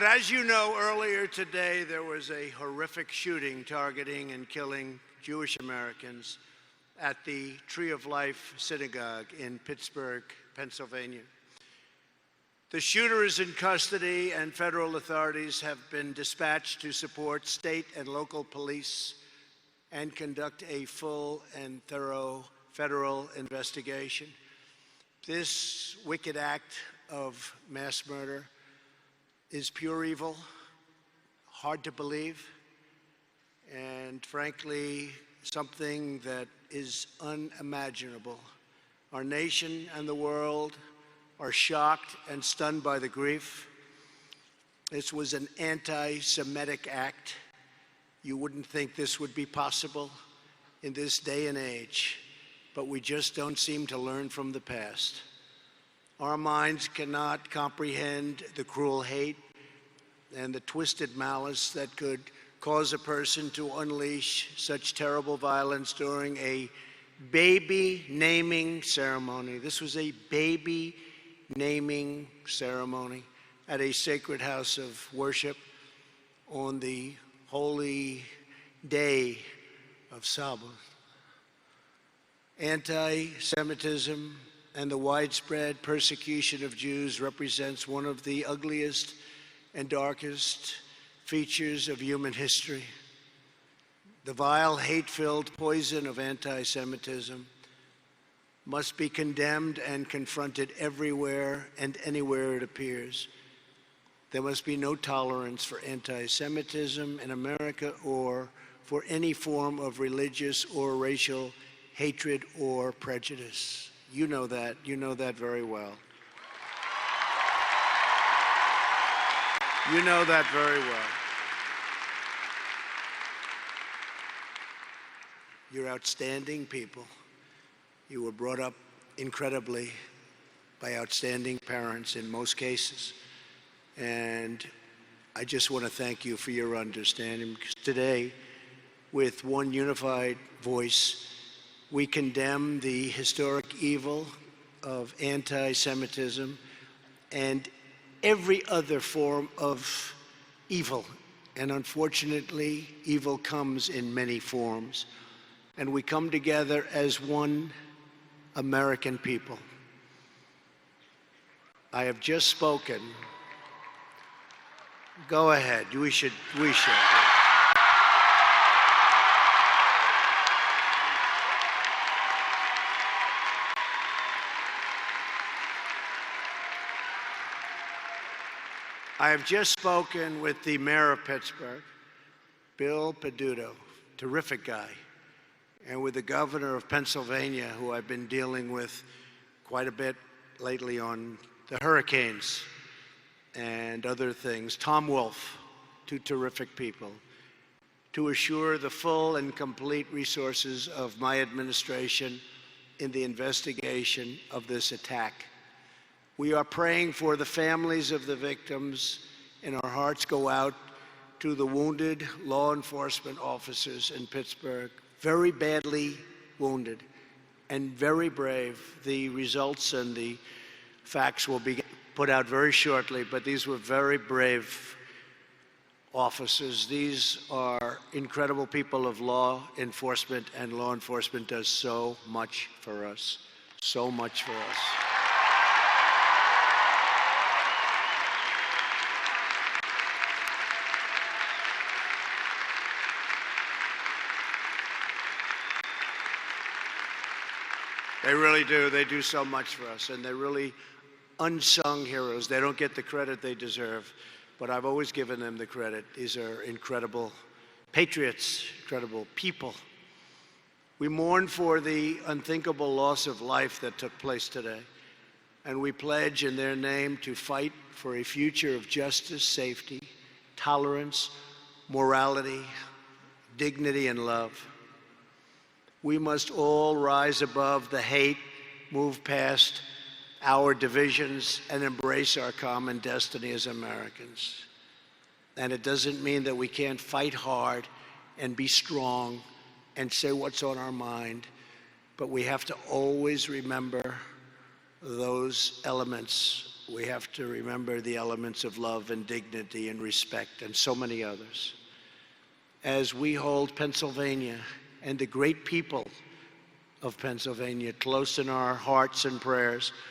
As you know, earlier today there was a horrific shooting targeting and killing Jewish Americans at the Tree of Life Synagogue in Pittsburgh, Pennsylvania. The shooter is in custody, and federal authorities have been dispatched to support state and local police and conduct a full and thorough federal investigation. This wicked act of mass murder is pure evil, hard to believe, and frankly, something that is unimaginable. Our nation and the world are shocked and stunned by the grief. This was an anti-Semitic act. You wouldn't think this would be possible in this day and age, but we just don't seem to learn from the past. Our minds cannot comprehend the cruel hate and the twisted malice that could cause a person to unleash such terrible violence during a baby naming ceremony. This was a baby naming ceremony at a sacred house of worship on the holy day of Sabbath. Anti-Semitism and the widespread persecution of Jews represents one of the ugliest and darkest features of human history. The vile, hate-filled poison of anti-Semitism must be condemned and confronted everywhere and anywhere it appears. There must be no tolerance for anti-Semitism in America or for any form of religious or racial hatred or prejudice. You know that very well. You know that very well. You're outstanding people. You were brought up incredibly by outstanding parents in most cases. And I just want to thank you for your understanding, because today, with one unified voice, we condemn the historic evil of anti-Semitism and every other form of evil. And unfortunately, evil comes in many forms. And we come together as one American people. I have just spoken. Go ahead. We should. I have just spoken with the mayor of Pittsburgh, Bill Peduto, terrific guy, and with the governor of Pennsylvania, who I've been dealing with quite a bit lately on the hurricanes and other things, Tom Wolf, two terrific people, to assure the full and complete resources of my administration in the investigation of this attack. We are praying for the families of the victims, and our hearts go out to the wounded law enforcement officers in Pittsburgh, very badly wounded and very brave. The results and the facts will be put out very shortly, but these were very brave officers. These are incredible people of law enforcement, and law enforcement does so much for us, so much for us. They really do. They do so much for us, and they're really unsung heroes. They don't get the credit they deserve, but I've always given them the credit. These are incredible patriots, incredible people. We mourn for the unthinkable loss of life that took place today, and we pledge in their name to fight for a future of justice, safety, tolerance, morality, dignity, and love. We must all rise above the hate, move past our divisions, and embrace our common destiny as Americans. And it doesn't mean that we can't fight hard and be strong and say what's on our mind, but we have to always remember those elements we have to remember the elements of love and dignity and respect and so many others. As we hold Pennsylvania and the great people of Pennsylvania close in our hearts and prayers,